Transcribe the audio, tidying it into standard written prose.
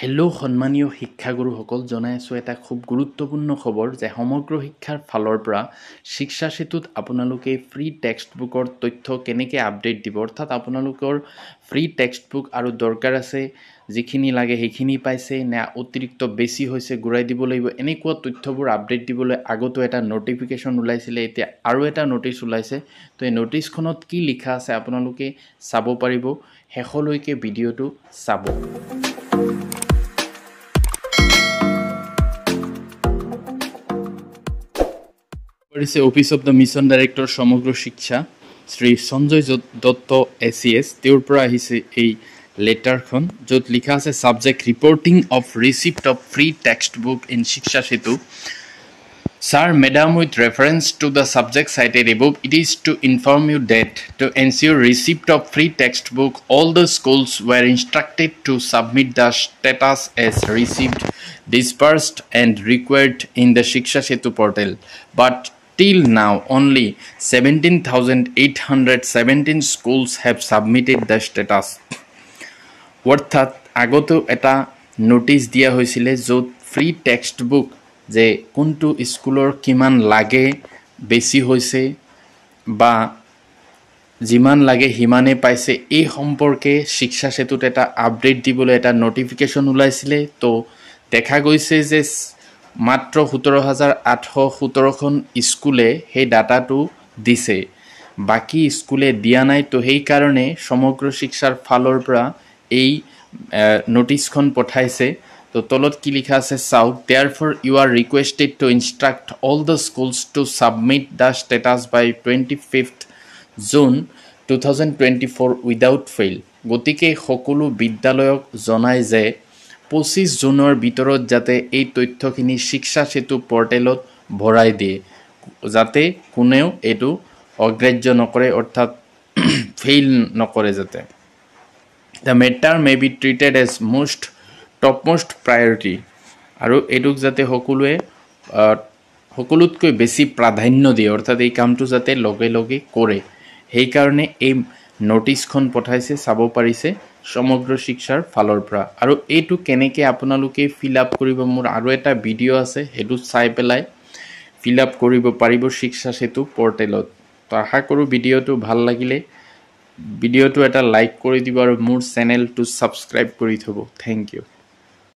Hello' সন্মানীয় শিক্ষাগুৰুসকল, জনাই আছোঁ এটা খুব গুৰুত্বপূৰ্ণ খবৰ যে সমগ্ৰ শিক্ষাৰ ফালৰ পৰা শিক্ষা সেতুত আপোনালোকে ফ্ৰী টেক্সট বুকৰ তথ্য কেনেকৈ আপডেট দিব, অৰ্থাৎ আপোনালোকৰ ফ্ৰী টেক্সট বুক আৰু দৰকাৰ আছে, যিখিনি লাগে সেইখিনি পাইছে নে অতিৰিক্ত বেছি হৈছে ঘূৰাই দিব লাগিব, এনেকুৱা তথ্যবোৰ আপডেট দিবলৈ আগতো এটা ন'টিফিকেশ্যন ওলাইছিলে, এতিয়া আৰু এটা ন'টিচ ওলাইছে। তো এই ন'টিচখনত কি লিখা আছে আপোনালোকে চাব পাৰিব, শেষলৈকে ভিডিঅ'টো চাব। Office of the mission director সমগ্ৰ শিক্ষা শ্ৰী সঞ্জয় দত্ত ACS তেওঁৰ পৰা আহিছে এই লেটাৰখন, য'ত লিখা আছে subject reporting of receipt of free text book in শিক্ষা সেতু। Sir, Madam, with reference to the subject cited above, it is to inform you that to ensure receipt of free textbook, all the schools were instructed to submit the status as received, disbursed and required in the Shiksha Setu portal. But till now, only 17,817 schools have submitted the status. অৰ্থাৎ আগতো এটা notice দিয়া হৈছিলে য'ত free text book যে কোনটো স্কুলৰ কিমান লাগে, বেছি হৈছে বা যিমান লাগে সিমানে পাইছে, এই সম্পৰ্কে শিক্ষা সেতুত এটা আপডেট দিবলৈ এটা ন'টিফিকেশ্যন ওলাইছিলে। তো দেখা গৈছে যে মাত্ৰ 17,817খন স্কুলে সেই ডাটাটো দিছে, বাকী স্কুলে দিয়া নাই। তো সেইকাৰণে সমগ্ৰ শিক্ষাৰ ফালৰ পৰা এই ন'টিচখন পঠাইছে। তো তলত কি লিখা আছে চাওক, therefore you are requested to instruct all the schools to submit the status by 25th June 2024 without fail. গতিকে সকলো বিদ্যালয়ক জনায় যে 25 জুনৰ ভিতৰত যাতে এই তথ্যখিনি শিক্ষা সেতু পৰ্টেলত ভৰাই দিয়ে, যাতে কোনেও এইটো অগ্ৰাহ্য নকৰে, অৰ্থাৎ ফেইল নকৰে যাতে। The matter may be treated as topmost priority, আৰু এইটোক যাতে সকলোতকৈ বেছি প্ৰাধান্য দিয়ে, অৰ্থাৎ এই কামটো যাতে লগে লগে কৰে, সেইকাৰণে এই ন'টিচখন পঠাইছে, চাব পাৰিছে সমগ্ৰ শিক্ষাৰ ফালৰ পৰা। আৰু এইটো কেনেকৈ আপোনালোকে ফিল আপ কৰিব, মোৰ আৰু এটা ভিডিঅ' আছে, সেইটো চাই পেলাই ফিল আপ কৰিব পাৰিব শিক্ষা সেতু পৰ্টেলত। তো আশা কৰোঁ ভিডিঅ'টো ভাল লাগিলে ভিডিঅ'টো এটা লাইক কৰি দিব আৰু মোৰ চেনেলটো ছাবস্ক্ৰাইব কৰি থ'ব। Thank U.